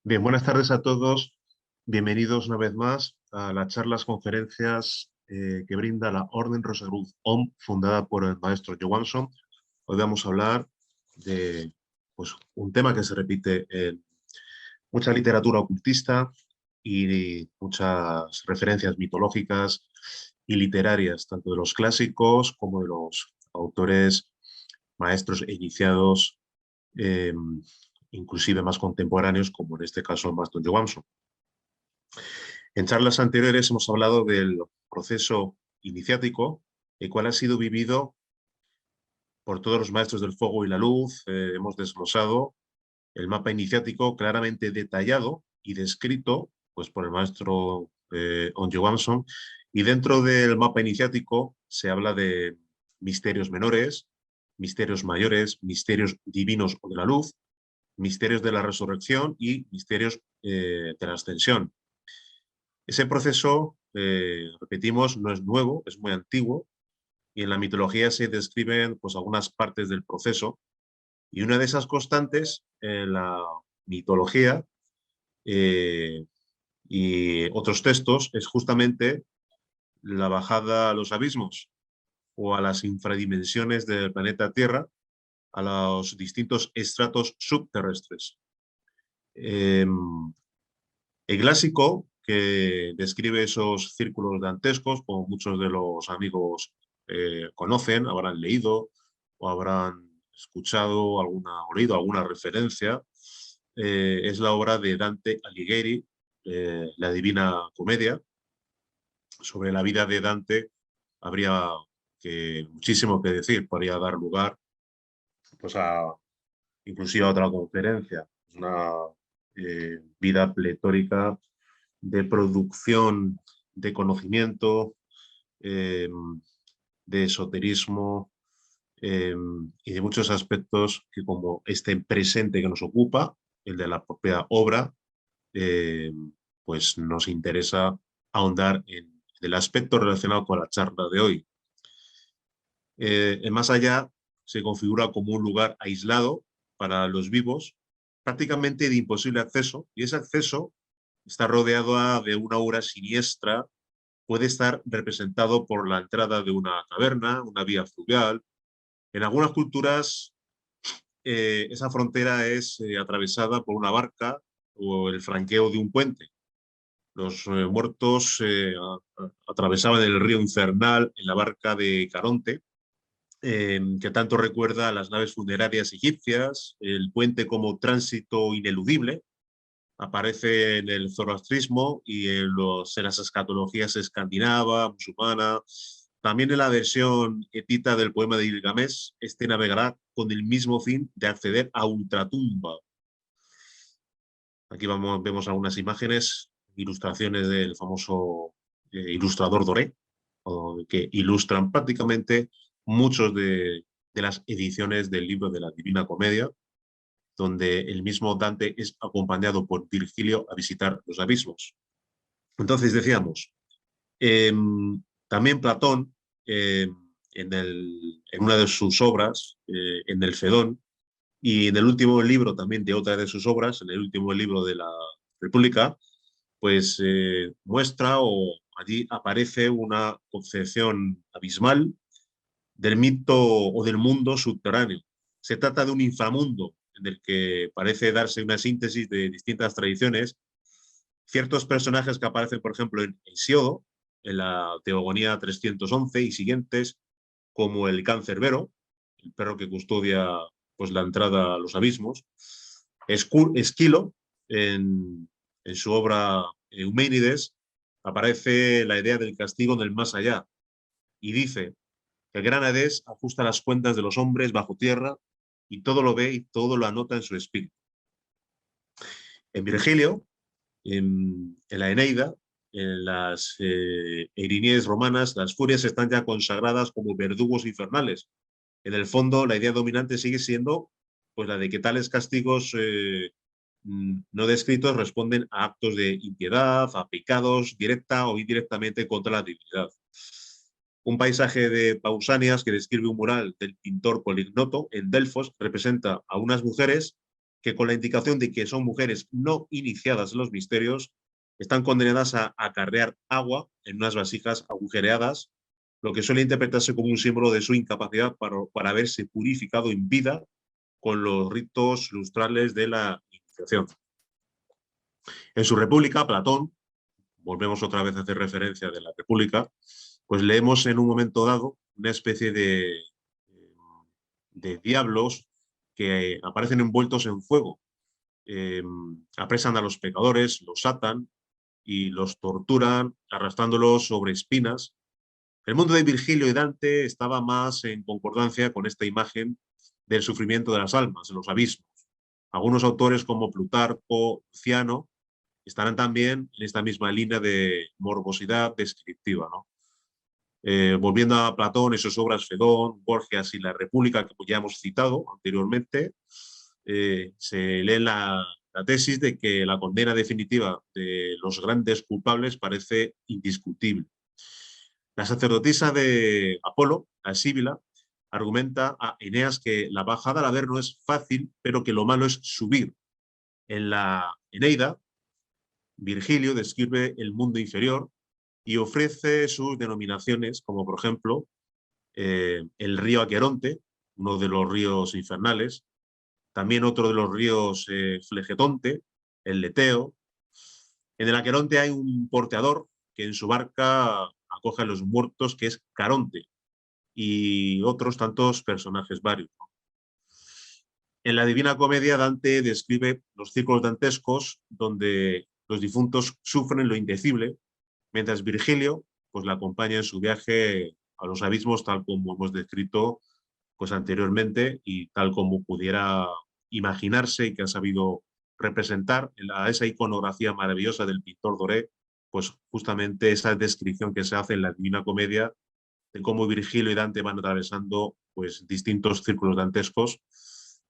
Bien, buenas tardes a todos. Bienvenidos una vez más a las charlas, conferencias que brinda la Orden Rosacruz OM, fundada por el maestro Johansson. Hoy vamos a hablar de un tema que se repite en mucha literatura ocultista y muchas referencias mitológicas y literarias, tanto de los clásicos como de los autores maestros e iniciados, eh, inclusive más contemporáneos, como en este caso el maestro Johansson. En charlas anteriores hemos hablado del proceso iniciático, el cual ha sido vivido por todos los maestros del fuego y la luz. Hemos desglosado el mapa iniciático claramente detallado y descrito pues, por el maestro On Johansson. Y dentro del mapa iniciático se habla de misterios menores, misterios mayores, misterios divinos o de la luz, misterios de la resurrección y misterios de la ascensión. Ese proceso, repetimos, no es nuevo, es muy antiguo, y en la mitología se describen pues, algunas partes del proceso, y una de esas constantes en la mitología y otros textos es justamente la bajada a los abismos o a las infradimensiones del planeta Tierra, a los distintos estratos subterrestres. El clásico que describe esos círculos dantescos, como muchos de los amigos conocen, habrán leído o habrán escuchado, oído alguna referencia, es la obra de Dante Alighieri, La Divina Comedia. Sobre la vida de Dante habría muchísimo que decir, podría dar lugar pues, inclusive a otra conferencia. Es una vida pletórica de producción de conocimiento, eh, de esoterismo y de muchos aspectos que, como este presente que nos ocupa, el de la propia obra, eh, pues nos interesa ahondar en el aspecto relacionado con la charla de hoy. El más allá se configura como un lugar aislado para los vivos, prácticamente de imposible acceso, y ese acceso está rodeado de una aura siniestra. Puede estar representado por la entrada de una caverna, una vía fluvial. En algunas culturas esa frontera es atravesada por una barca o el franqueo de un puente. Los muertos atravesaban el río infernal en la barca de Caronte, que tanto recuerda a las naves funerarias egipcias, el puente como tránsito ineludible. Aparece en el zoroastrismo y en las escatologías escandinava, musulmana. También en la versión etita del poema de Gilgamesh, este navegará con el mismo fin de acceder a ultratumba. Aquí vemos algunas imágenes, ilustraciones del famoso ilustrador Doré, que ilustran prácticamente muchos de las ediciones del libro de la Divina Comedia, donde el mismo Dante es acompañado por Virgilio a visitar los abismos. Entonces decíamos, eh, también Platón, en una de sus obras, en el Fedón, y en el último libro también de otra de sus obras, en el último libro de la República, pues muestra o allí aparece una concepción abismal del mito o del mundo subterráneo. Se trata de un inframundo en el que parece darse una síntesis de distintas tradiciones. Ciertos personajes que aparecen, por ejemplo, en Hesiodo, en la Teogonía 311 y siguientes, como el Cancerbero, el perro que custodia pues, la entrada a los abismos. Esquilo, en su obra Euménides, aparece la idea del castigo en el más allá y dice que el gran Hades ajusta las cuentas de los hombres bajo tierra y todo lo ve y todo lo anota en su espíritu. En Virgilio, en la Eneida, en las Eriniedes romanas, las furias están ya consagradas como verdugos infernales. En el fondo, la idea dominante sigue siendo pues, la de que tales castigos no descritos responden a actos de impiedad, a pecados directa o indirectamente contra la divinidad. Un paisaje de Pausanias que describe un mural del pintor Polignoto en Delfos representa a unas mujeres que con la indicación de que son mujeres no iniciadas en los misterios, están condenadas a acarrear agua en unas vasijas agujereadas, lo que suele interpretarse como un símbolo de su incapacidad para haberse purificado en vida con los ritos lustrales de la iniciación. En su República, Platón, volvemos otra vez a hacer referencia de la República, pues leemos en un momento dado una especie de diablos que aparecen envueltos en fuego. Apresan a los pecadores, los atan y los torturan arrastrándolos sobre espinas. El mundo de Virgilio y Dante estaba más en concordancia con esta imagen del sufrimiento de las almas, en los abismos. Algunos autores como Plutarco, Ciano, estarán también en esta misma línea de morbosidad descriptiva, ¿no? Volviendo a Platón y sus obras Fedón, Gorgias y la República, que ya hemos citado anteriormente, se lee la tesis de que la condena definitiva de los grandes culpables parece indiscutible. La sacerdotisa de Apolo, la Síbila, argumenta a Eneas que la bajada al Averno es fácil, pero que lo malo es subir. En la Eneida, Virgilio describe el mundo inferior y ofrece sus denominaciones, como por ejemplo el río Aqueronte, uno de los ríos infernales, también otro de los ríos Flegetonte, el Leteo. En el Aqueronte hay un porteador que en su barca acoge a los muertos, que es Caronte, y otros tantos personajes varios. En la Divina Comedia, Dante describe los círculos dantescos donde los difuntos sufren lo indecible, mientras Virgilio pues, la acompaña en su viaje a los abismos, tal como hemos descrito pues, anteriormente y tal como pudiera imaginarse y que ha sabido representar a esa iconografía maravillosa del pintor Doré, pues justamente esa descripción que se hace en la Divina Comedia de cómo Virgilio y Dante van atravesando pues, distintos círculos dantescos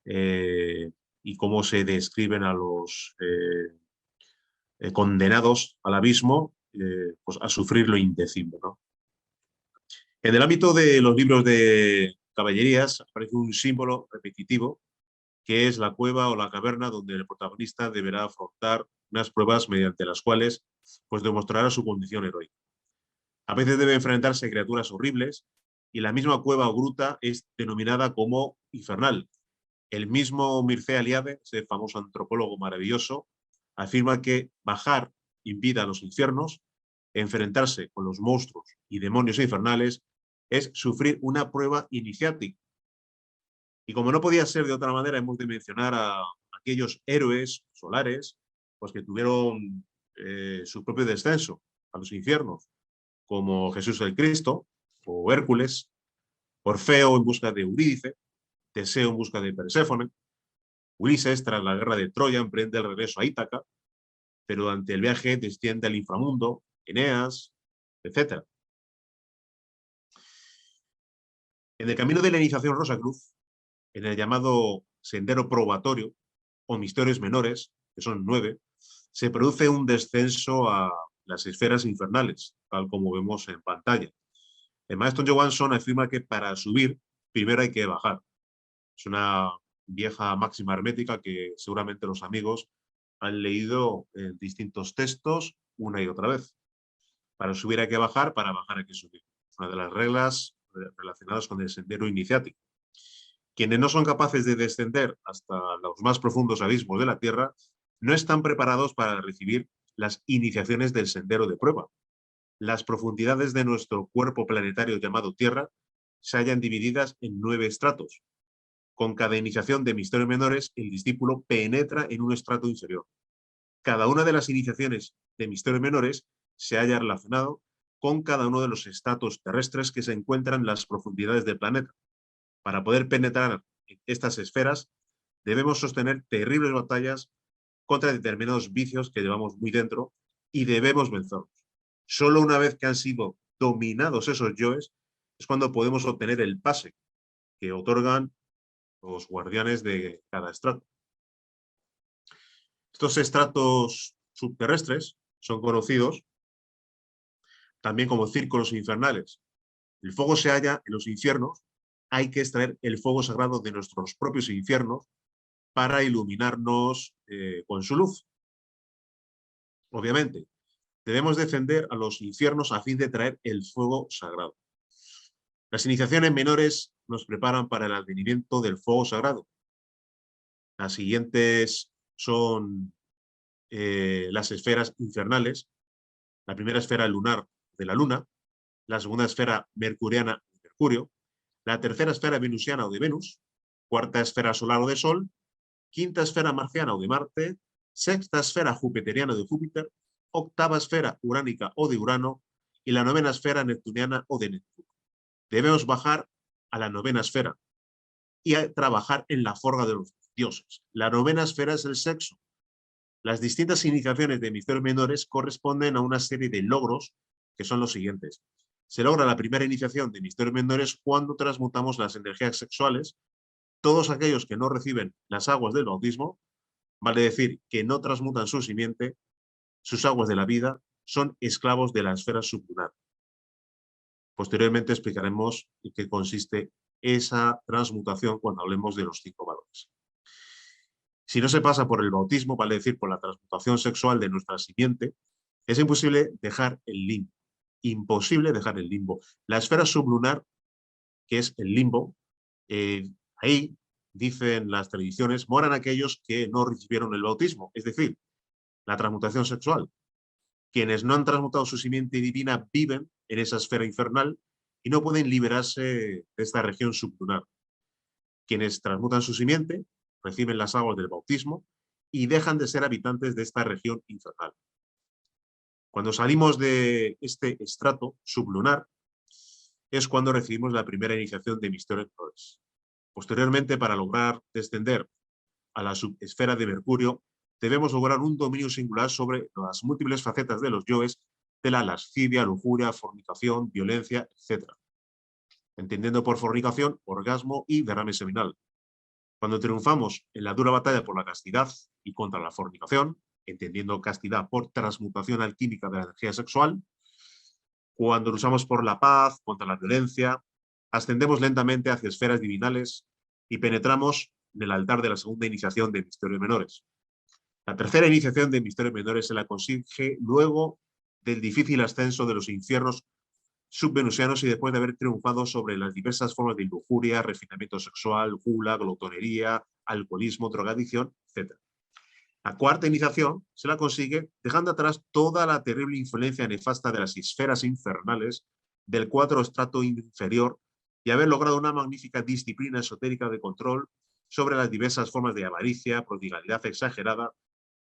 y cómo se describen a los condenados al abismo pues, a sufrir lo indecible, ¿no? En el ámbito de los libros de caballerías aparece un símbolo repetitivo que es la cueva o la caverna donde el protagonista deberá afrontar unas pruebas mediante las cuales pues, demostrará su condición heroica. A veces debe enfrentarse a criaturas horribles y la misma cueva o gruta es denominada como infernal. El mismo Mircea Eliade, ese famoso antropólogo maravilloso, afirma que bajar en vida a los infiernos, enfrentarse con los monstruos y demonios infernales, es sufrir una prueba iniciática. Y como no podía ser de otra manera, hemos de mencionar a aquellos héroes solares pues, que tuvieron su propio descenso a los infiernos, como Jesús el Cristo, o Hércules, Orfeo en busca de Eurídice, Teseo en busca de Perséfone, Ulises, tras la guerra de Troya, emprende el regreso a Ítaca, pero durante el viaje desciende al inframundo, Eneas, etc. En el camino de la iniciación Rosacruz, en el llamado sendero probatorio, o misterios menores, que son 9, se produce un descenso a las esferas infernales, tal como vemos en pantalla. El maestro Johansson afirma que para subir, primero hay que bajar. Es una vieja máxima hermética que seguramente los amigos han leído en distintos textos una y otra vez. Para subir hay que bajar, para bajar hay que subir. Es una de las reglas relacionadas con el sendero iniciático. Quienes no son capaces de descender hasta los más profundos abismos de la Tierra no están preparados para recibir las iniciaciones del sendero de prueba. Las profundidades de nuestro cuerpo planetario llamado Tierra se hallan divididas en 9 estratos. Con cada iniciación de misterios menores, el discípulo penetra en un estrato inferior. Cada una de las iniciaciones de misterios menores se halla relacionado con cada uno de los estratos terrestres que se encuentran en las profundidades del planeta. Para poder penetrar en estas esferas, debemos sostener terribles batallas contra determinados vicios que llevamos muy dentro y debemos vencerlos. Solo una vez que han sido dominados esos yoes es cuando podemos obtener el pase que otorgan los guardianes de cada estrato. Estos estratos subterrestres son conocidos también como círculos infernales. El fuego se halla en los infiernos, hay que extraer el fuego sagrado de nuestros propios infiernos para iluminarnos con su luz. Obviamente, debemos defender a los infiernos a fin de traer el fuego sagrado. Las iniciaciones menores nos preparan para el advenimiento del fuego sagrado. Las siguientes son las esferas infernales. La primera esfera lunar de la luna, la segunda esfera mercuriana de Mercurio, la tercera esfera venusiana o de Venus, cuarta esfera solar o de Sol, quinta esfera marciana o de Marte, sexta esfera jupiteriana de Júpiter, octava esfera uránica o de Urano y la novena esfera neptuniana o de Neptuno. Debemos bajar a la novena esfera y a trabajar en la forja de los dioses. La novena esfera es el sexo. Las distintas iniciaciones de misterios menores corresponden a una serie de logros que son los siguientes. Se logra la primera iniciación de misterios menores cuando transmutamos las energías sexuales. Todos aquellos que no reciben las aguas del bautismo, vale decir que no transmutan su simiente, sus aguas de la vida, son esclavos de la esfera sublunar. Posteriormente explicaremos en qué consiste esa transmutación cuando hablemos de los 5 valores. Si no se pasa por el bautismo, vale decir por la transmutación sexual de nuestra simiente, es imposible dejar el limbo. Imposible dejar el limbo. La esfera sublunar, que es el limbo, ahí, dicen las tradiciones, moran aquellos que no recibieron el bautismo, es decir, la transmutación sexual. Quienes no han transmutado su simiente divina viven en esa esfera infernal y no pueden liberarse de esta región sublunar. Quienes transmutan su simiente reciben las aguas del bautismo y dejan de ser habitantes de esta región infernal. Cuando salimos de este estrato sublunar es cuando recibimos la primera iniciación de misterios menores. Posteriormente, para lograr descender a la subesfera de Mercurio, debemos lograr un dominio singular sobre las múltiples facetas de los yoes, de la lascivia, lujuria, fornicación, violencia, etc. Entendiendo por fornicación, orgasmo y derrame seminal. Cuando triunfamos en la dura batalla por la castidad y contra la fornicación, entendiendo castidad por transmutación alquímica de la energía sexual, cuando luchamos por la paz, contra la violencia, ascendemos lentamente hacia esferas divinales y penetramos en el altar de la segunda iniciación de misterios menores. La tercera iniciación de misterios menores se la consigue luego del difícil ascenso de los infiernos subvenusianos y después de haber triunfado sobre las diversas formas de lujuria, refinamiento sexual, gula, glotonería, alcoholismo, drogadicción, etc. La cuarta iniciación se la consigue dejando atrás toda la terrible influencia nefasta de las esferas infernales del 4 estrato inferior y haber logrado una magnífica disciplina esotérica de control sobre las diversas formas de avaricia, prodigalidad exagerada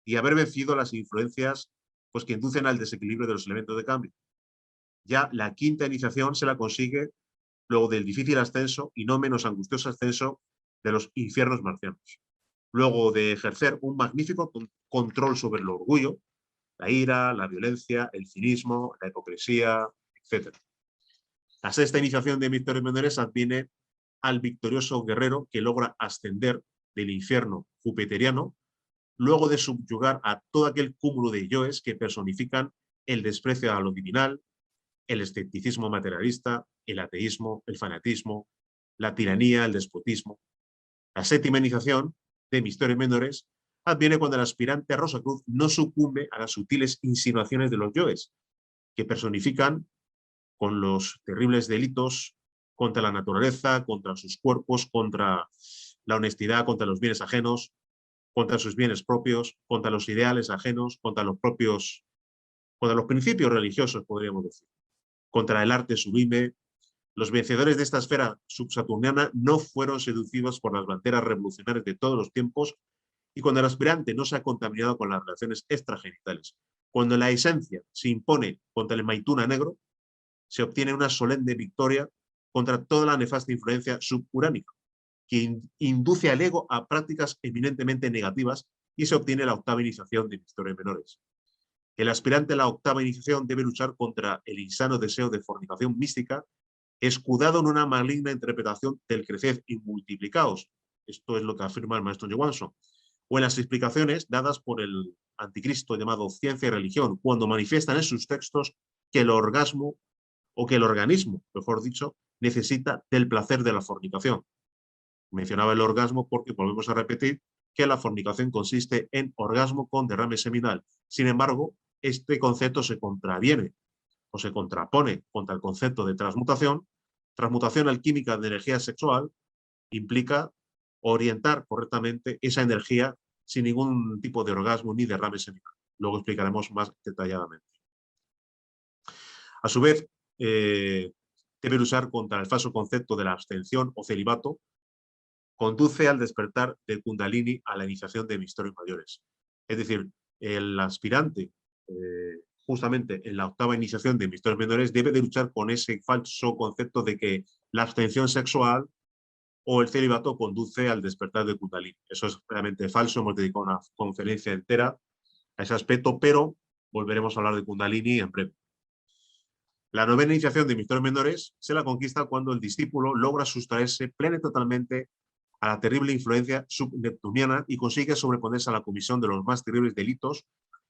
y haber vencido las influencias que inducen al desequilibrio de los elementos de cambio. Ya la quinta iniciación se la consigue luego del difícil ascenso y no menos angustioso ascenso de los infiernos marcianos. Luego de ejercer un magnífico control sobre el orgullo, la ira, la violencia, el cinismo, la hipocresía, etc. La sexta iniciación de misterios menores adviene al victorioso guerrero que logra ascender del infierno jupiteriano luego de subyugar a todo aquel cúmulo de yoes que personifican el desprecio a lo divinal, el escepticismo materialista, el ateísmo, el fanatismo, la tiranía, el despotismo. La séptima iniciación de misterios menores adviene cuando el aspirante a Rosacruz no sucumbe a las sutiles insinuaciones de los yoes, que personifican con los terribles delitos contra la naturaleza, contra sus cuerpos, contra la honestidad, contra los bienes ajenos, contra sus bienes propios, contra los ideales ajenos, contra los principios religiosos, podríamos decir, contra el arte sublime. Los vencedores de esta esfera subsaturniana no fueron seducidos por las banderas revolucionarias de todos los tiempos y cuando el aspirante no se ha contaminado con las relaciones extragenitales. Cuando la esencia se impone contra el maituna negro, se obtiene una solemne victoria contra toda la nefasta influencia suburánica, que induce al ego a prácticas eminentemente negativas y se obtiene la octava iniciación de misterios menores. El aspirante a la octava iniciación debe luchar contra el insano deseo de fornicación mística, escudado en una maligna interpretación del creced y multiplicaos. Esto es lo que afirma el maestro Johansson. O en las explicaciones dadas por el anticristo llamado ciencia y religión, cuando manifiestan en sus textos que el orgasmo, o que el organismo, mejor dicho, necesita del placer de la fornicación. Mencionaba el orgasmo porque, volvemos a repetir, que la fornicación consiste en orgasmo con derrame seminal. Sin embargo, este concepto se contraviene o se contrapone contra el concepto de transmutación. Transmutación alquímica de energía sexual implica orientar correctamente esa energía sin ningún tipo de orgasmo ni derrame seminal. Luego explicaremos más detalladamente. A su vez, debe luchar contra el falso concepto de la abstención o celibato. Conduce al despertar del Kundalini a la iniciación de misterios mayores. Es decir, el aspirante, justamente en la octava iniciación de misterios menores, debe de luchar con ese falso concepto de que la abstención sexual o el celibato conduce al despertar del Kundalini. Eso es realmente falso, hemos dedicado una conferencia entera a ese aspecto, pero volveremos a hablar de Kundalini en breve. La novena iniciación de misterios menores se la conquista cuando el discípulo logra sustraerse plena y totalmente a la terrible influencia subneptuniana y consigue sobreponerse a la comisión de los más terribles delitos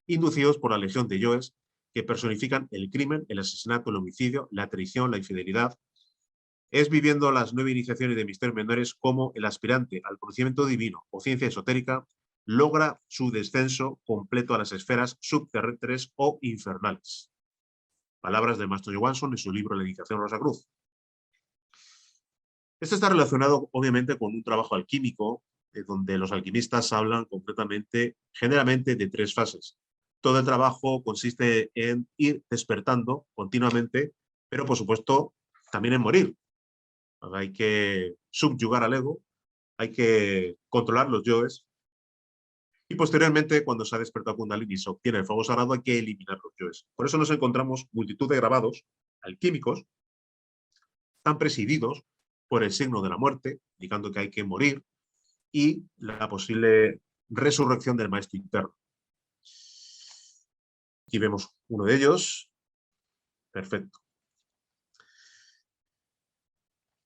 inducidos por la legión de Yoes, que personifican el crimen, el asesinato, el homicidio, la traición, la infidelidad. Es viviendo las 9 iniciaciones de misterios menores como el aspirante al conocimiento divino o ciencia esotérica logra su descenso completo a las esferas subterrestres o infernales. Palabras del maestro Johansson en su libro La iniciación Rosacruz. Esto está relacionado, obviamente, con un trabajo alquímico, donde los alquimistas hablan completamente, generalmente, de 3 fases. Todo el trabajo consiste en ir despertando continuamente, pero, por supuesto, también en morir. Hay que subyugar al ego, hay que controlar los yoes, y posteriormente, cuando se ha despertado Kundalini y se obtiene el fuego sagrado, hay que eliminar los yoes. Por eso nos encontramos multitud de grabados alquímicos, tan presididos por el signo de la muerte, indicando que hay que morir, y la posible resurrección del maestro interno. Aquí vemos uno de ellos. Perfecto.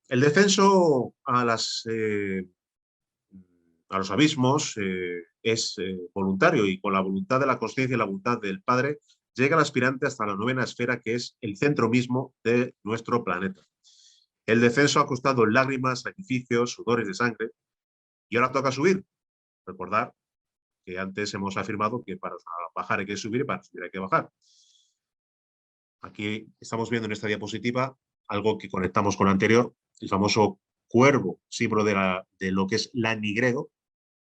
El descenso a los abismos es voluntario, y con la voluntad de la conciencia y la voluntad del Padre llega el aspirante hasta la novena esfera, que es el centro mismo de nuestro planeta. El descenso ha costado lágrimas, sacrificios, sudores de sangre, y ahora toca subir. Recordar que antes hemos afirmado que para bajar hay que subir y para subir hay que bajar. Aquí estamos viendo en esta diapositiva algo que conectamos con lo anterior, el famoso cuervo, símbolo de lo que es la nigredo,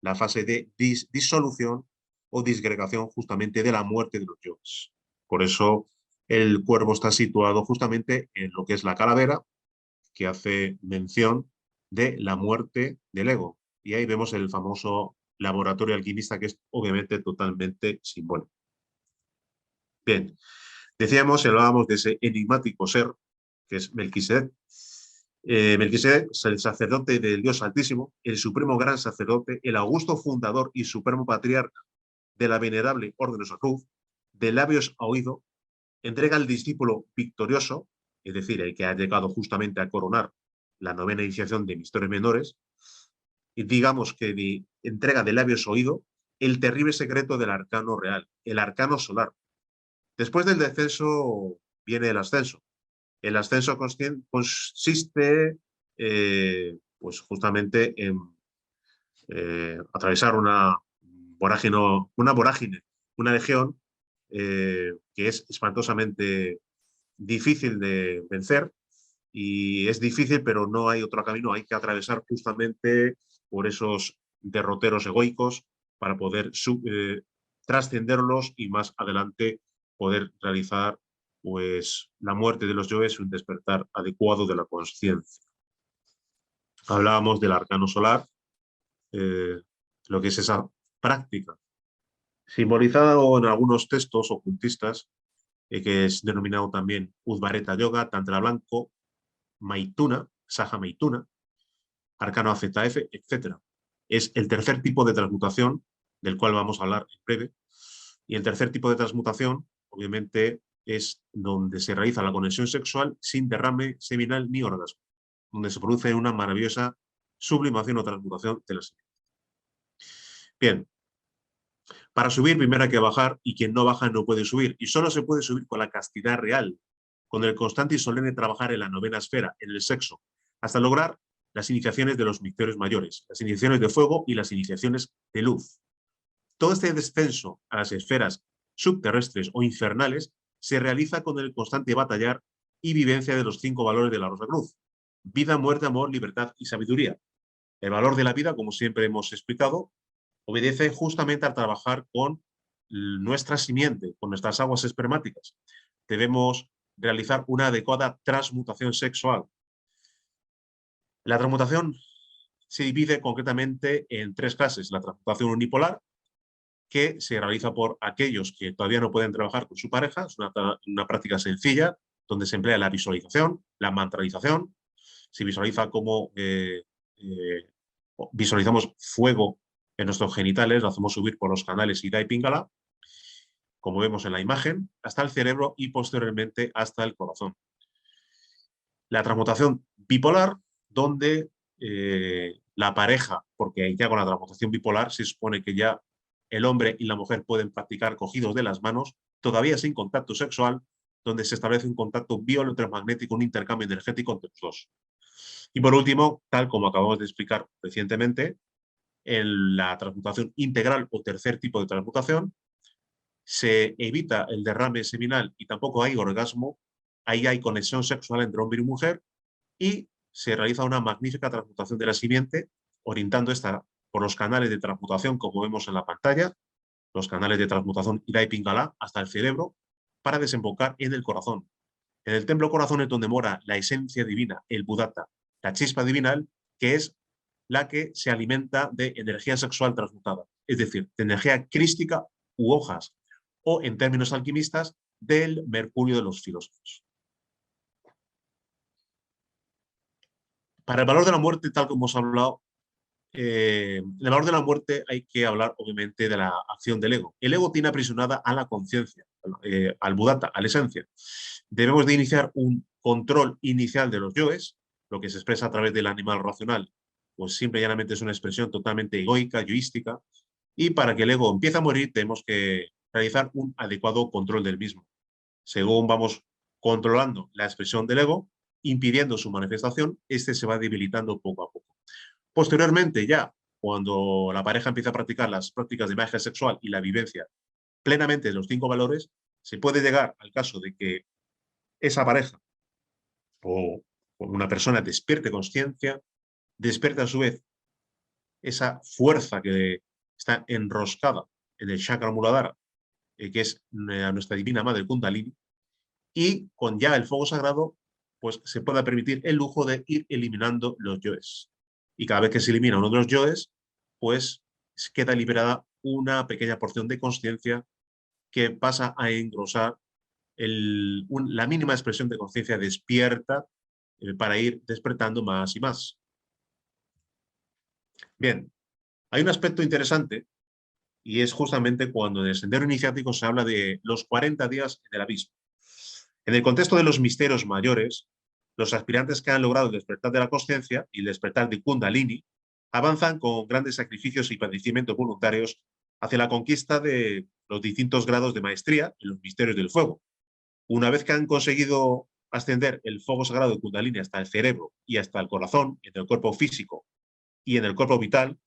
la fase de disolución o disgregación justamente de la muerte de los yoes. Por eso el cuervo está situado justamente en lo que es la calavera, que hace mención de la muerte del ego. Y ahí vemos el famoso laboratorio alquimista, que es obviamente totalmente simbólico. Bien, decíamos, hablábamos de ese enigmático ser, que es Melquisedec. Melquisedec es el sacerdote del Dios Altísimo, el supremo gran sacerdote, el augusto fundador y supremo patriarca de la venerable Orden de Rosacruz, de labios a oído, entrega al discípulo victorioso, es decir, el que ha llegado justamente a coronar la novena iniciación de misterios menores, y digamos que entrega de labios a oído el terrible secreto del arcano real, el arcano solar. Después del descenso viene el ascenso. El ascenso consiste pues justamente en atravesar una vorágine, una legión que es espantosamente difícil de vencer, y es difícil, pero no hay otro camino, hay que atravesar justamente por esos derroteros egoicos para poder trascenderlos y más adelante poder realizar pues la muerte de los yoes y un despertar adecuado de la conciencia. Hablábamos del arcano solar, lo que es esa práctica, simbolizada en algunos textos ocultistas, que es denominado también Udvareta Yoga, Tantra Blanco, Maituna, Saja Maituna, Arcano AZF, etc. Es el tercer tipo de transmutación, del cual vamos a hablar en breve. Y el tercer tipo de transmutación, obviamente, es donde se realiza la conexión sexual sin derrame seminal ni orgasmo, donde se produce una maravillosa sublimación o transmutación de la semen. Bien, para subir primero hay que bajar, y quien no baja no puede subir. Y solo se puede subir con la castidad real, con el constante y solemne trabajar en la novena esfera, en el sexo, hasta lograr las iniciaciones de los misterios mayores, las iniciaciones de fuego y las iniciaciones de luz. Todo este descenso a las esferas subterrestres o infernales se realiza con el constante batallar y vivencia de los 5 valores de la Rosa Cruz: vida, muerte, amor, libertad y sabiduría. El valor de la vida, como siempre hemos explicado, obedece justamente al trabajar con nuestra simiente, con nuestras aguas espermáticas. Debemos realizar una adecuada transmutación sexual. La transmutación se divide concretamente en 3 clases: la transmutación unipolar, que se realiza por aquellos que todavía no pueden trabajar con su pareja. Es una práctica sencilla donde se emplea la visualización, la mantralización. Se visualiza como visualizamos fuego en nuestros genitales, lo hacemos subir por los canales Ida y Pingala, como vemos en la imagen, hasta el cerebro y posteriormente hasta el corazón. La transmutación bipolar, donde la pareja, porque ya con la transmutación bipolar se supone que ya el hombre y la mujer pueden practicar cogidos de las manos, todavía sin contacto sexual, donde se establece un contacto bioelectromagnético, un intercambio energético entre los dos. Y por último, tal como acabamos de explicar recientemente, en la transmutación integral o tercer tipo de transmutación, se evita el derrame seminal y tampoco hay orgasmo. Ahí hay conexión sexual entre hombre y mujer y se realiza una magnífica transmutación de la simiente, orientando esta por los canales de transmutación, como vemos en la pantalla, los canales de transmutación Ida y Pingala, hasta el cerebro, para desembocar en el corazón. En el templo corazón es donde mora la esencia divina, el Budatta, la chispa divinal, que es la que se alimenta de energía sexual transmutada, es decir, de energía crística u hojas, o en términos alquimistas, del mercurio de los filósofos. Para el valor de la muerte, tal como hemos hablado, el valor de la muerte hay que hablar obviamente de la acción del ego. El ego tiene aprisionada a la conciencia, al Budatta, a la esencia. Debemos de iniciar un control inicial de los yoes, lo que se expresa a través del animal racional, pues simple y llanamente es una expresión totalmente egoica, yoística, y para que el ego empiece a morir tenemos que realizar un adecuado control del mismo. Según vamos controlando la expresión del ego, impidiendo su manifestación, este se va debilitando poco a poco. Posteriormente, ya cuando la pareja empieza a practicar las prácticas de magia sexual y la vivencia plenamente de los 5 valores, se puede llegar al caso de que esa pareja o una persona despierte conciencia, despierte a su vez esa fuerza que está enroscada en el chakra muladhara, que es nuestra divina madre Kundalini, y con ya el fuego sagrado, pues se pueda permitir el lujo de ir eliminando los yoes. Y cada vez que se elimina uno de los yoes, pues queda liberada una pequeña porción de conciencia que pasa a engrosar la mínima expresión de conciencia despierta para ir despertando más y más. Bien, hay un aspecto interesante y es justamente cuando en el sendero iniciático se habla de los 40 días del abismo. En el contexto de los misterios mayores, los aspirantes que han logrado el despertar de la conciencia y el despertar de Kundalini avanzan con grandes sacrificios y padecimientos voluntarios hacia la conquista de los distintos grados de maestría en los misterios del fuego. Una vez que han conseguido ascender el fuego sagrado de Kundalini hasta el cerebro y hasta el corazón, en el cuerpo físico y en el cuerpo vital,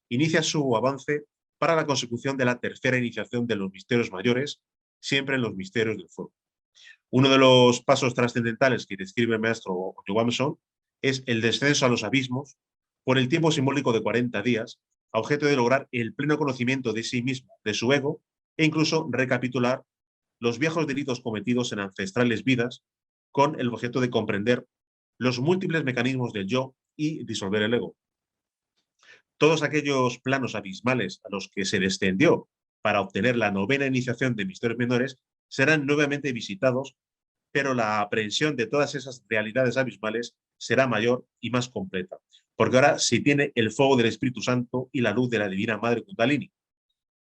inicia su avance para la consecución de la tercera iniciación de los misterios mayores, siempre en los misterios del fuego. Uno de los pasos trascendentales que describe el maestro Johansson es el descenso a los abismos por el tiempo simbólico de 40 días, a objeto de lograr el pleno conocimiento de sí mismo, de su ego, e incluso recapitular los viejos delitos cometidos en ancestrales vidas con el objeto de comprender los múltiples mecanismos del yo y disolver el ego. Todos aquellos planos abismales a los que se descendió para obtener la novena iniciación de misterios menores serán nuevamente visitados, pero la aprehensión de todas esas realidades abismales será mayor y más completa, porque ahora se tiene el fuego del Espíritu Santo y la luz de la Divina Madre Kundalini.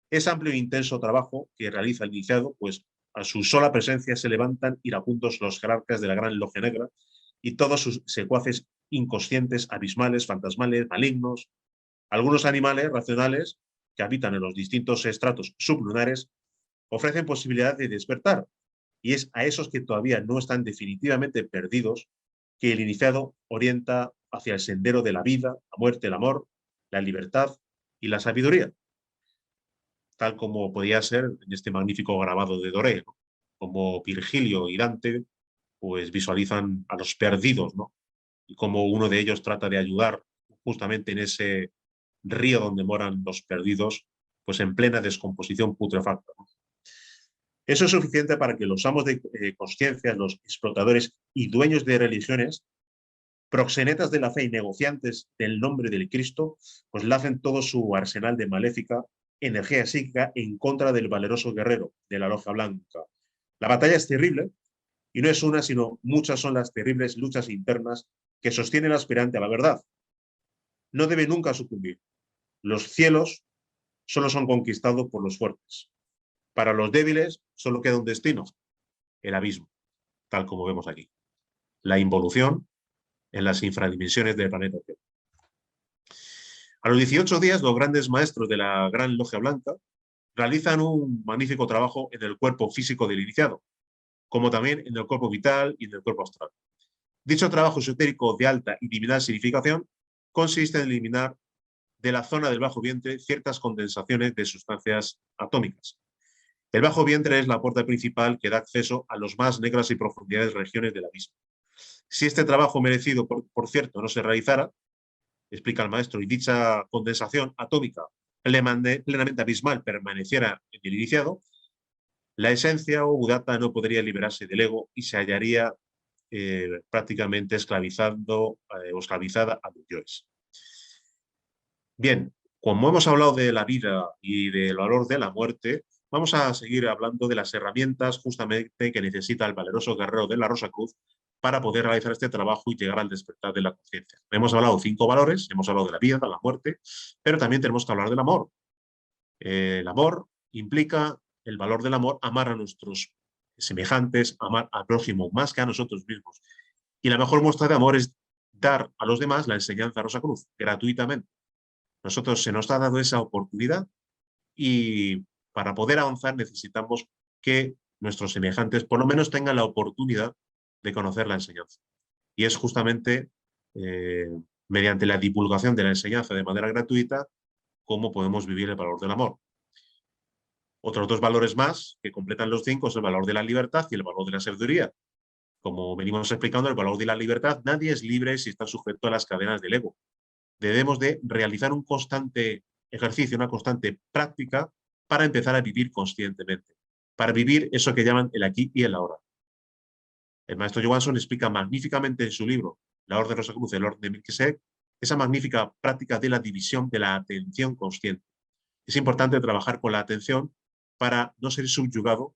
Es amplio e intenso trabajo que realiza el iniciado, pues a su sola presencia se levantan iracundos los jerarcas de la Gran Logia Negra y todos sus secuaces inconscientes, abismales, fantasmales, malignos. Algunos animales racionales que habitan en los distintos estratos sublunares ofrecen posibilidad de despertar, y es a esos que todavía no están definitivamente perdidos que el iniciado orienta hacia el sendero de la vida, la muerte, el amor, la libertad y la sabiduría, tal como podía ser en este magnífico grabado de Doré, ¿no? Como Virgilio y Dante pues visualizan a los perdidos, ¿no? Y como uno de ellos trata de ayudar justamente en ese río donde moran los perdidos, pues en plena descomposición putrefacta, ¿no? Eso es suficiente para que los amos de conciencia, los explotadores y dueños de religiones, proxenetas de la fe y negociantes del nombre del Cristo, pues lancen todo su arsenal de maléfica energía psíquica en contra del valeroso guerrero de la Loja Blanca. La batalla es terrible y no es una, sino muchas son las terribles luchas internas que sostiene el aspirante a la verdad. No debe nunca sucumbir. Los cielos solo son conquistados por los fuertes. Para los débiles solo queda un destino, el abismo, tal como vemos aquí. La involución en las infradimensiones del planeta Tierra. A los 18 días, los grandes maestros de la Gran Logia Blanca realizan un magnífico trabajo en el cuerpo físico del iniciado, como también en el cuerpo vital y en el cuerpo astral. Dicho trabajo esotérico de alta y divinal significación consiste en eliminar de la zona del bajo vientre ciertas condensaciones de sustancias atómicas. El bajo vientre es la puerta principal que da acceso a los más negras y profundidades regiones del abismo. Si este trabajo merecido, por cierto, no se realizara, explica el maestro, y dicha condensación atómica plenamente abismal permaneciera en el iniciado, la esencia o Buddhata no podría liberarse del ego y se hallaría prácticamente esclavizando o esclavizada a los yoes. Bien, como hemos hablado de la vida y del valor de la muerte, vamos a seguir hablando de las herramientas justamente que necesita el valeroso guerrero de la Rosa Cruz para poder realizar este trabajo y llegar al despertar de la conciencia. Hemos hablado de 5 valores, hemos hablado de la vida, de la muerte, pero también tenemos que hablar del amor. El amor implica el valor del amor, amar a nuestros semejantes, amar al prójimo más que a nosotros mismos. Y la mejor muestra de amor es dar a los demás la enseñanza Rosa Cruz, gratuitamente. Nosotros se nos ha dado esa oportunidad y para poder avanzar necesitamos que nuestros semejantes por lo menos tengan la oportunidad de conocer la enseñanza. Y es justamente eh, mediante la divulgación de la enseñanza de manera gratuita cómo podemos vivir el valor del amor. Otros 2 valores más que completan los 5 es el valor de la libertad y el valor de la sabiduría. Como venimos explicando, el valor de la libertad, nadie es libre si está sujeto a las cadenas del ego. Debemos de realizar un constante ejercicio, una constante práctica para empezar a vivir conscientemente, para vivir eso que llaman el aquí y el ahora. El maestro Johansson explica magníficamente en su libro La Orden Rosacruz, el Orden de Melquisedec, esa magnífica práctica de la división de la atención consciente. Es importante trabajar con la atención para no ser subyugado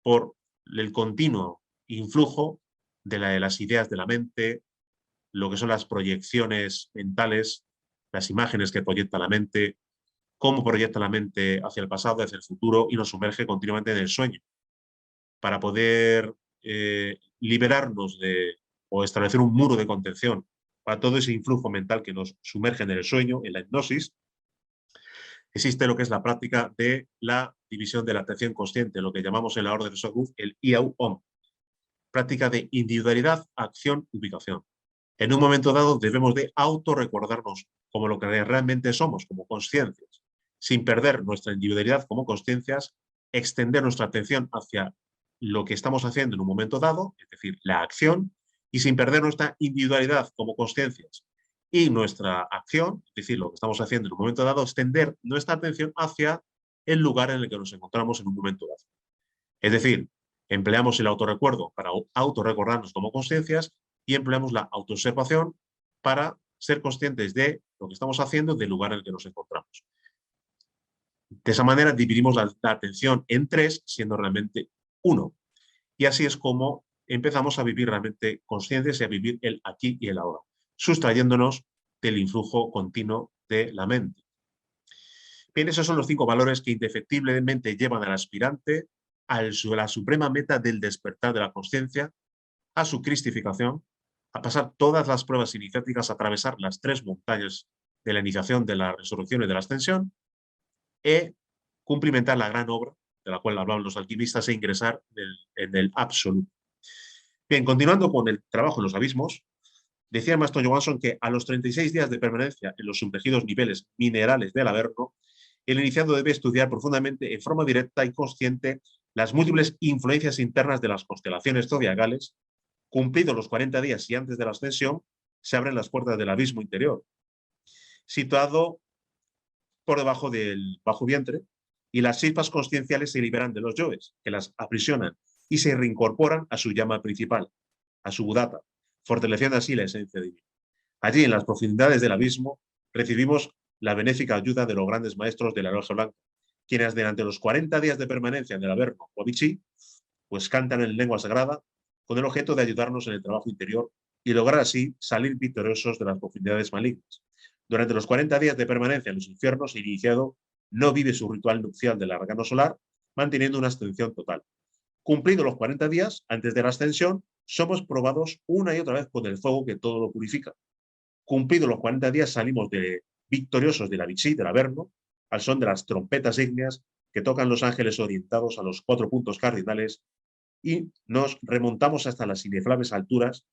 por el continuo influjo de las ideas de la mente, lo que son las proyecciones mentales, las imágenes que proyecta la mente, cómo proyecta la mente hacia el pasado, hacia el futuro y nos sumerge continuamente en el sueño. Para poder liberarnos de o establecer un muro de contención para todo ese influjo mental que nos sumerge en el sueño, en la hipnosis, existe lo que es la práctica de la división de la atención consciente, lo que llamamos en la orden de Soguz el IAU-OM, práctica de individualidad, acción, ubicación. En un momento dado debemos de autorrecordarnos como lo que realmente somos, como consciencias, sin perder nuestra individualidad como consciencias, extender nuestra atención hacia lo que estamos haciendo en un momento dado, es decir, la acción, y sin perder nuestra individualidad como consciencias y nuestra acción, es decir, lo que estamos haciendo en un momento dado, extender nuestra atención hacia el lugar en el que nos encontramos en un momento dado. Es decir, empleamos el autorrecuerdo para autorrecordarnos como consciencias y empleamos la autoobservación para ser conscientes de lo que estamos haciendo, del lugar en el que nos encontramos. De esa manera dividimos la atención en 3, siendo realmente 1. Y así es como empezamos a vivir realmente conscientes y a vivir el aquí y el ahora, sustrayéndonos del influjo continuo de la mente. Bien, esos son los 5 valores que indefectiblemente llevan al aspirante a la suprema meta del despertar de la consciencia, a su cristificación, a pasar todas las pruebas iniciáticas, a atravesar las 3 montañas de la iniciación, de la resurrección y de la ascensión, e cumplimentar la gran obra de la cual hablaban los alquimistas e ingresar en el absoluto. Bien, continuando con el trabajo en los abismos, Decía el maestro Johansson que a los 36 días de permanencia en los sumergidos niveles minerales del Averno, el iniciado debe estudiar profundamente, en forma directa y consciente, las múltiples influencias internas de las constelaciones zodiacales. Cumplidos los 40 días y antes de la ascensión, se abren las puertas del abismo interior, situado por debajo del bajo vientre, y las chispas conscienciales se liberan de los yoes, que las aprisionan, y se reincorporan a su llama principal, a su Buddhata, fortaleciendo así la esencia divina. Allí, en las profundidades del abismo, recibimos la benéfica ayuda de los grandes maestros de la Logia Blanca, quienes durante los 40 días de permanencia en el Averno o Vichy, pues cantan en lengua sagrada con el objeto de ayudarnos en el trabajo interior y lograr así salir victoriosos de las profundidades malignas. Durante los 40 días de permanencia en los infiernos, el iniciado no vive su ritual nupcial del arcano solar, manteniendo una abstención total. Cumplidos los 40 días, antes de la ascensión, somos probados una y otra vez con el fuego que todo lo purifica. Cumplidos los 40 días, salimos victoriosos de la Vichy, del Averno, al son de las trompetas ígneas que tocan los ángeles orientados a los 4 puntos cardinales, y nos remontamos hasta las ineflables alturas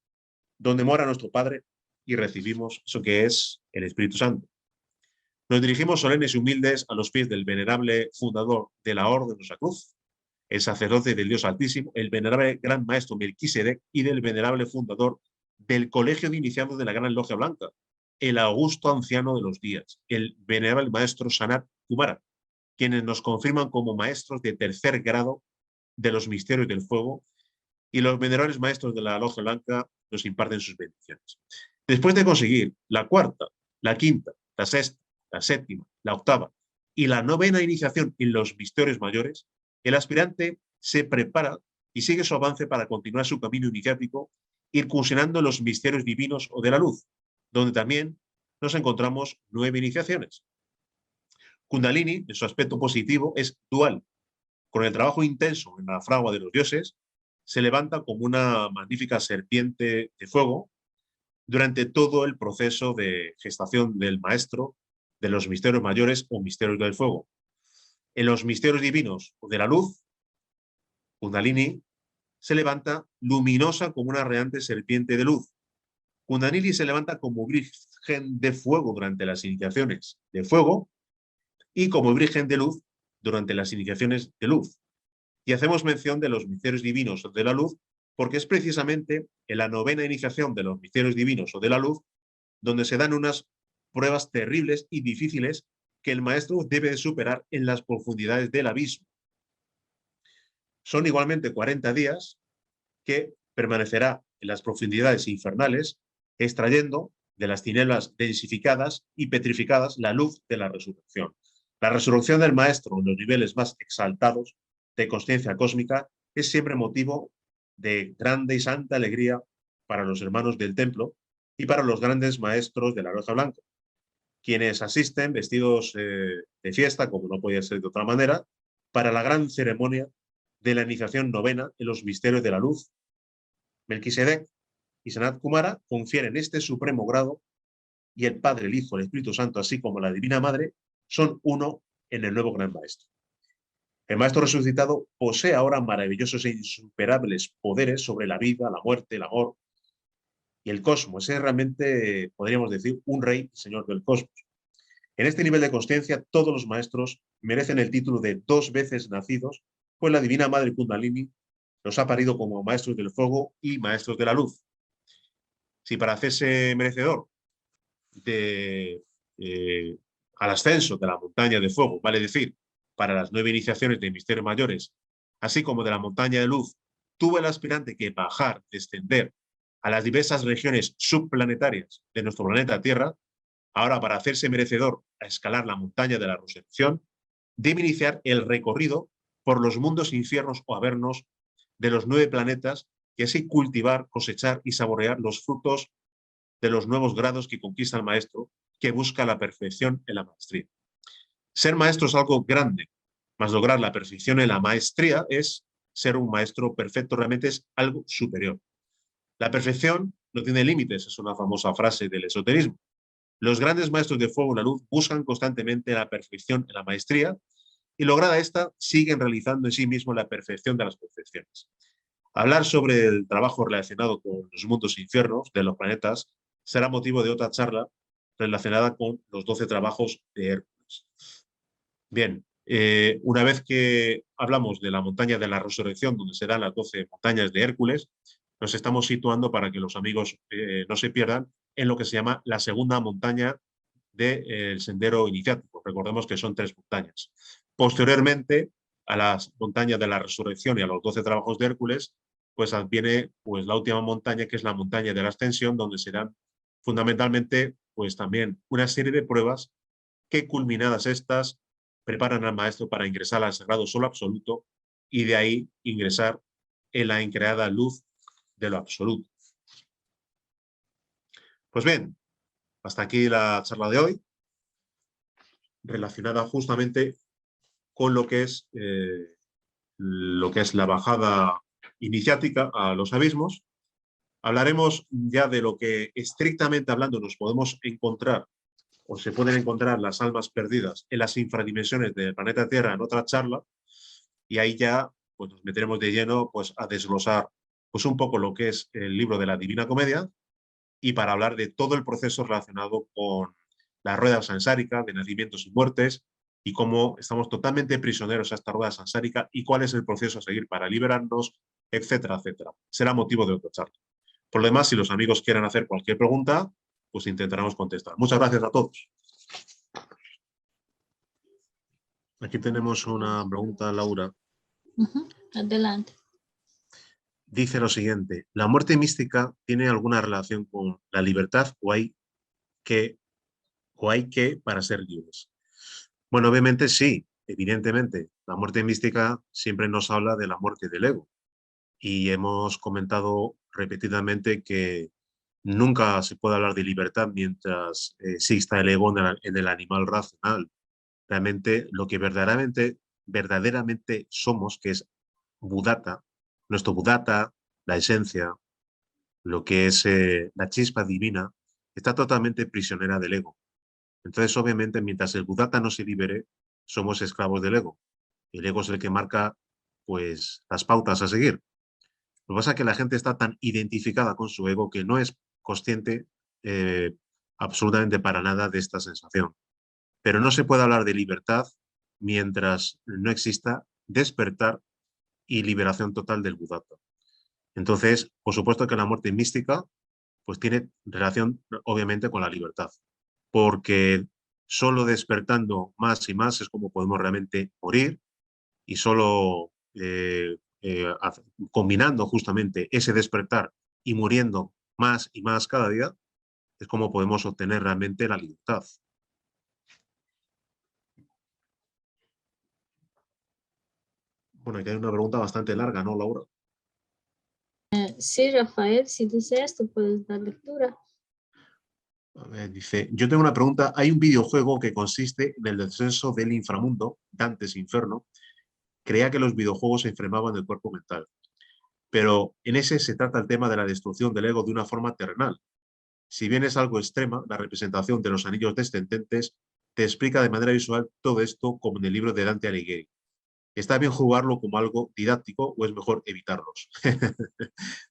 donde mora nuestro Padre y recibimos eso que es el Espíritu Santo. Nos dirigimos solemnes y humildes a los pies del venerable fundador de la Orden de la Cruz, el sacerdote del Dios Altísimo, el venerable gran maestro Melquisedec, y del venerable fundador del Colegio de Iniciados de la Gran Logia Blanca, el augusto anciano de los días, el venerable maestro Sanat Kumara, quienes nos confirman como maestros de tercer grado de los misterios del fuego, y los venerables maestros de la Logia Blanca nos imparten sus bendiciones. Después de conseguir la cuarta, la quinta, la sexta, la séptima, la octava y la novena iniciación en los misterios mayores, el aspirante se prepara y sigue su avance para continuar su camino iniciático, incursionando en los misterios divinos o de la luz, donde también nos encontramos 9 iniciaciones. Kundalini, en su aspecto positivo, es dual. Con el trabajo intenso en la fragua de los dioses, se levanta como una magnífica serpiente de fuego durante todo el proceso de gestación del maestro de los misterios mayores o misterios del fuego. En los misterios divinos o de la luz, Kundalini se levanta luminosa como una radiante serpiente de luz. Kundalini se levanta como virgen de fuego durante las iniciaciones de fuego y como virgen de luz durante las iniciaciones de luz. Y hacemos mención de los misterios divinos o de la luz porque es precisamente en la novena iniciación de los misterios divinos o de la luz donde se dan unas pruebas terribles y difíciles que el maestro debe de superar en las profundidades del abismo. Son igualmente 40 días que permanecerá en las profundidades infernales, extrayendo de las tinieblas densificadas y petrificadas la luz de la resurrección. La resurrección del maestro en los niveles más exaltados de consciencia cósmica es siempre motivo de grande y santa alegría para los hermanos del templo y para los grandes maestros de la Logia Blanca, quienes asisten vestidos de fiesta, como no podía ser de otra manera, para la gran ceremonia de la iniciación novena en los misterios de la luz. Melquisedec y Sanat Kumara confieren este supremo grado, y el Padre, el Hijo, el Espíritu Santo, así como la Divina Madre, son uno en el nuevo Gran Maestro. El Maestro resucitado posee ahora maravillosos e insuperables poderes sobre la vida, la muerte, el amor y el cosmos. Es realmente, podríamos decir, un rey, señor del cosmos. En este nivel de consciencia, todos los maestros merecen el título de 2 veces nacidos, pues la Divina Madre Kundalini los ha parido como maestros del fuego y maestros de la luz. Si para hacerse merecedor de, al ascenso de la montaña de fuego, vale decir, para las 9 iniciaciones de misterios mayores, así como de la montaña de luz, tuvo el aspirante que bajar, descender a las diversas regiones subplanetarias de nuestro planeta Tierra, ahora para hacerse merecedor a escalar la montaña de la resurrección, debe iniciar el recorrido por los mundos infiernos o avernos de los 9 planetas y así cultivar, cosechar y saborear los frutos de los nuevos grados que conquista el maestro, que busca la perfección en la maestría. Ser maestro es algo grande, mas lograr la perfección en la maestría es ser un maestro perfecto, realmente es algo superior. La perfección no tiene límites, es una famosa frase del esoterismo. Los grandes maestros de fuego y la luz buscan constantemente la perfección en la maestría y lograda esta, siguen realizando en sí mismos la perfección de las perfecciones. Hablar sobre el trabajo relacionado con los mundos infiernos de los planetas será motivo de otra charla relacionada con los 12 trabajos de Hércules. Bien, una vez que hablamos de la montaña de la resurrección, donde se dan las 12 montañas de Hércules, nos estamos situando para que los amigos no se pierdan en lo que se llama la segunda montaña del sendero iniciático. Recordemos que son 3 montañas. Posteriormente, a las montañas de la resurrección y a los 12 trabajos de Hércules, pues viene pues, la última montaña, que es la montaña de la ascensión, donde serán fundamentalmente pues también una serie de pruebas que, culminadas estas, preparan al maestro para ingresar al sagrado solo absoluto y de ahí ingresar en la increada luz de lo absoluto. Pues bien, hasta aquí la charla de hoy, relacionada justamente con lo que es la bajada iniciática a los abismos. Hablaremos ya de lo que estrictamente hablando nos podemos encontrar o se pueden encontrar las almas perdidas en las infradimensiones del planeta Tierra en otra charla, y ahí ya pues, nos meteremos de lleno pues, a desglosar pues, un poco lo que es el libro de la Divina Comedia, y para hablar de todo el proceso relacionado con la rueda sansárica de nacimientos y muertes, y cómo estamos totalmente prisioneros a esta rueda sansárica y cuál es el proceso a seguir para liberarnos, etcétera, etcétera. Será motivo de otra charla. Por lo demás, si los amigos quieren hacer cualquier pregunta, pues intentaremos contestar. Muchas gracias a todos. Aquí tenemos una pregunta, Laura. Adelante. Dice lo siguiente: ¿la muerte mística tiene alguna relación con la libertad o hay que para ser libres? Bueno, obviamente sí, evidentemente. La muerte mística siempre nos habla de la muerte del ego. Y hemos comentado repetidamente que nunca se puede hablar de libertad mientras exista el ego en el animal racional. Realmente lo que verdaderamente somos, que es Buddhata, nuestro Buddhata, la esencia, lo que es la chispa divina, está totalmente prisionera del ego. Entonces, obviamente, mientras el Buddhata no se libere, somos esclavos del ego. El ego es el que marca pues, las pautas a seguir. Lo que pasa es que la gente está tan identificada con su ego que no es consciente absolutamente para nada de esta sensación. Pero no se puede hablar de libertad mientras no exista despertar y liberación total del Buddhata. Entonces, por supuesto que la muerte mística pues tiene relación obviamente con la libertad, porque solo despertando más y más es como podemos realmente morir, y solo combinando justamente ese despertar y muriendo más y más cada día es como podemos obtener realmente la libertad. Bueno, aquí hay una pregunta bastante larga, ¿no, Laura? Sí, Rafael, si deseas, tú puedes dar lectura. A ver, dice, yo tengo una pregunta. Hay un videojuego que consiste en el descenso del inframundo, Dante's Inferno. Creía que los videojuegos enfermaban el cuerpo mental, pero en ese se trata el tema de la destrucción del ego de una forma terrenal. Si bien es algo extrema, la representación de los anillos descendentes te explica de manera visual todo esto, como en el libro de Dante Alighieri. ¿Está bien jugarlo como algo didáctico o es mejor evitarlos?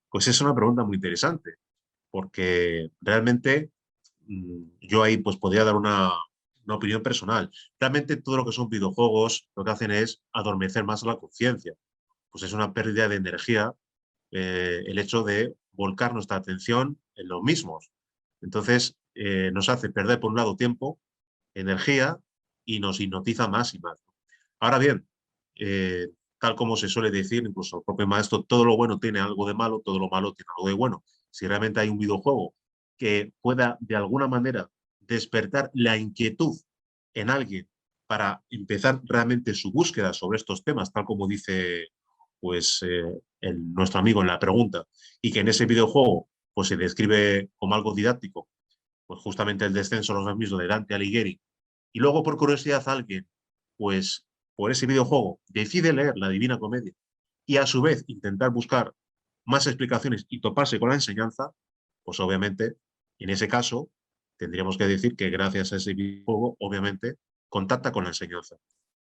Pues es una pregunta muy interesante, porque realmente yo ahí pues podría dar una opinión personal. Realmente todo lo que son videojuegos lo que hacen es adormecer más la conciencia. Pues es una pérdida de energía el hecho de volcar nuestra atención en los mismos. Entonces nos hace perder por un lado tiempo, energía, y nos hipnotiza más y más. Ahora bien, tal como se suele decir, incluso el propio maestro, todo lo bueno tiene algo de malo, todo lo malo tiene algo de bueno. Si realmente hay un videojuego que pueda de alguna manera despertar la inquietud en alguien para empezar realmente su búsqueda sobre estos temas, tal como dice pues, nuestro amigo en la pregunta, y que en ese videojuego pues, se describe como algo didáctico, pues justamente el descenso los mismos de Dante Alighieri, y luego por curiosidad alguien, pues por ese videojuego, decide leer la Divina Comedia y a su vez intentar buscar más explicaciones y toparse con la enseñanza, pues obviamente, en ese caso, tendríamos que decir que gracias a ese videojuego, obviamente, contacta con la enseñanza.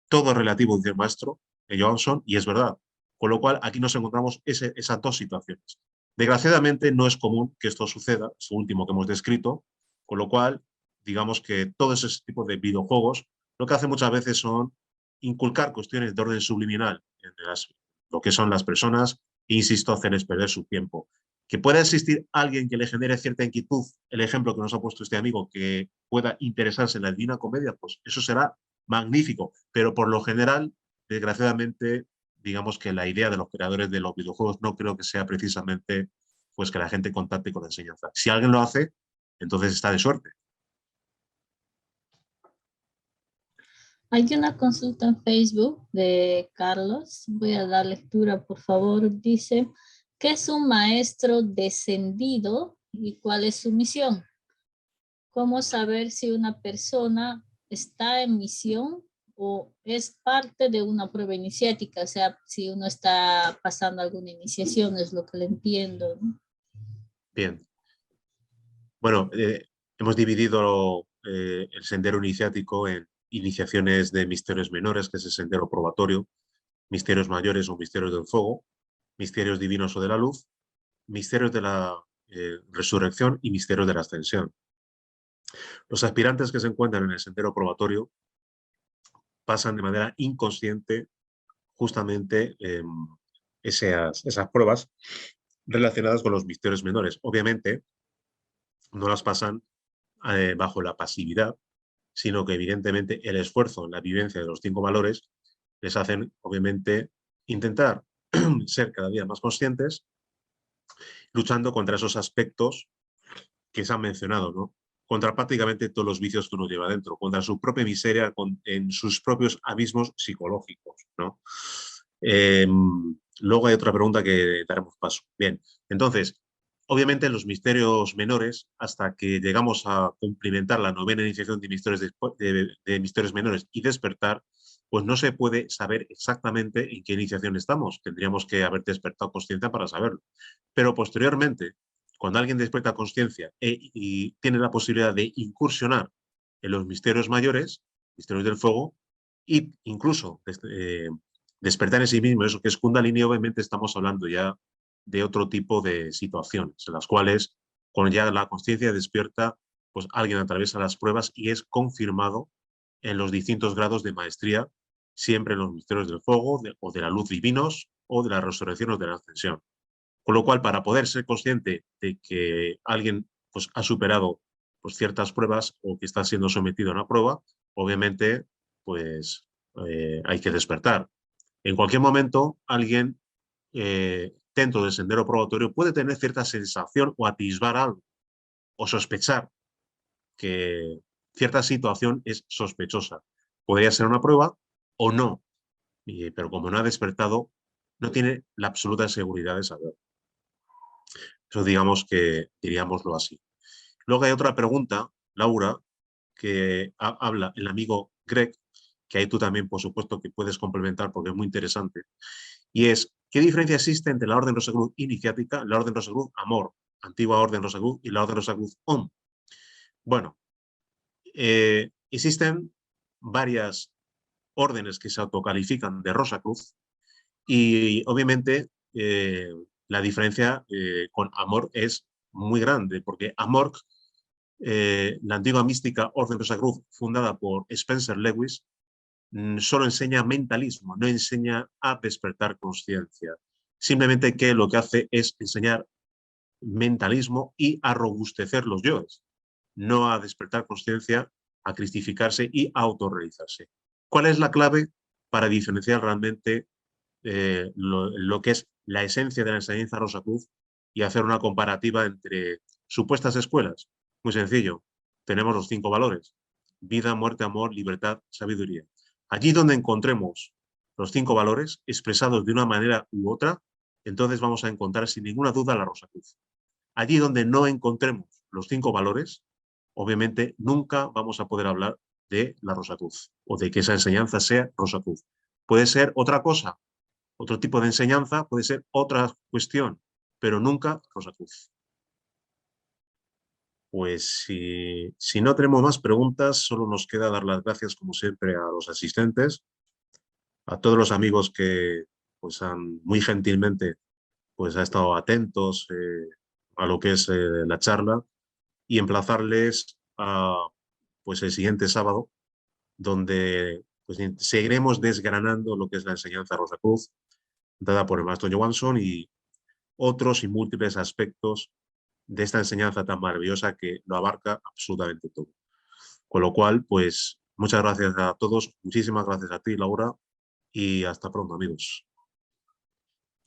Todo es relativo, dice el maestro Johansson, y es verdad. Con lo cual, aquí nos encontramos esas dos situaciones. Desgraciadamente no es común que esto suceda, es lo último que hemos descrito, con lo cual, digamos que todo ese tipo de videojuegos lo que hace muchas veces son inculcar cuestiones de orden subliminal en lo que son las personas e, insisto, hacerles perder su tiempo. Que pueda existir alguien que le genere cierta inquietud, el ejemplo que nos ha puesto este amigo, que pueda interesarse en la Divina Comedia, pues eso será magnífico, pero por lo general, desgraciadamente, digamos que la idea de los creadores de los videojuegos no creo que sea precisamente pues que la gente contacte con la enseñanza. Si alguien lo hace, entonces está de suerte. Hay una consulta en Facebook de Carlos. Voy a dar lectura, por favor. Dice, ¿qué es un maestro descendido y cuál es su misión? ¿Cómo saber si una persona está en misión o es parte de una prueba iniciática? O sea, si uno está pasando alguna iniciación, es lo que le entiendo, ¿no? Bien. Bueno, hemos dividido el sendero iniciático en iniciaciones de misterios menores, que es el sendero probatorio, misterios mayores o misterios del fuego, misterios divinos o de la luz, misterios de la resurrección y misterios de la ascensión. Los aspirantes que se encuentran en el sendero probatorio pasan de manera inconsciente justamente esas pruebas relacionadas con los misterios menores. Obviamente, no las pasan bajo la pasividad, sino que evidentemente el esfuerzo en la vivencia de los 5 valores les hacen, obviamente, intentar ser cada día más conscientes, luchando contra esos aspectos que se han mencionado, ¿no? Contra prácticamente todos los vicios que uno lleva dentro, contra su propia miseria, en sus propios abismos psicológicos, ¿no? Luego hay otra pregunta que daremos paso. Bien, entonces, obviamente los misterios menores, hasta que llegamos a cumplimentar la 9ª iniciación de misterios menores y despertar, pues no se puede saber exactamente en qué iniciación estamos. Tendríamos que haber despertado consciencia para saberlo. Pero posteriormente, cuando alguien despierta conciencia y tiene la posibilidad de incursionar en los misterios mayores, misterios del fuego, e incluso despertar en sí mismo, eso que es Kundalini, obviamente estamos hablando ya de otro tipo de situaciones, en las cuales, cuando ya la conciencia despierta, pues alguien atraviesa las pruebas y es confirmado en los distintos grados de maestría, siempre en los misterios del fuego, o de la luz divinos, o de la resurrección o de la ascensión. Con lo cual, para poder ser consciente de que alguien pues, ha superado pues, ciertas pruebas o que está siendo sometido a una prueba, obviamente pues, hay que despertar. En cualquier momento, alguien dentro del sendero probatorio puede tener cierta sensación o atisbar algo, o sospechar que cierta situación es sospechosa. Podría ser una prueba o no, pero como no ha despertado, no tiene la absoluta seguridad de saber. Eso digamos que diríamoslo así. Luego hay otra pregunta, Laura, que habla el amigo Greg, que ahí tú también, por supuesto, que puedes complementar porque es muy interesante, y es, ¿qué diferencia existe entre la Orden Rosacruz iniciática, la Orden Rosacruz Amor, antigua Orden Rosacruz, y la Orden Rosacruz OM? Bueno, existen varias órdenes que se autocalifican de Rosacruz y obviamente la diferencia con Amor es muy grande, porque Amor, la antigua mística Orden Rosacruz, fundada por Spencer Lewis, solo enseña mentalismo, no enseña a despertar conciencia. Simplemente que lo que hace es enseñar mentalismo y a robustecer los yoes, no a despertar conciencia, a cristificarse y a autorrealizarse. ¿Cuál es la clave para diferenciar realmente lo que es la esencia de la enseñanza Rosacruz y hacer una comparativa entre supuestas escuelas? Muy sencillo, tenemos los 5 valores: vida, muerte, amor, libertad, sabiduría. Allí donde encontremos los 5 valores expresados de una manera u otra, entonces vamos a encontrar sin ninguna duda la Rosacruz. Allí donde no encontremos los 5 valores, obviamente nunca vamos a poder hablar de la Rosacruz o de que esa enseñanza sea Rosacruz. Puede ser otra cosa, otro tipo de enseñanza, puede ser otra cuestión, pero nunca Rosacruz. Pues si no tenemos más preguntas, solo nos queda dar las gracias, como siempre, a los asistentes, a todos los amigos que pues, han muy gentilmente pues ha estado atentos a lo que es la charla y emplazarles a pues el siguiente sábado, donde pues, seguiremos desgranando lo que es la enseñanza Rosacruz dada por el maestro Johansson y otros y múltiples aspectos de esta enseñanza tan maravillosa que lo abarca absolutamente todo. Con lo cual, pues muchas gracias a todos, muchísimas gracias a ti, Laura, y hasta pronto, amigos.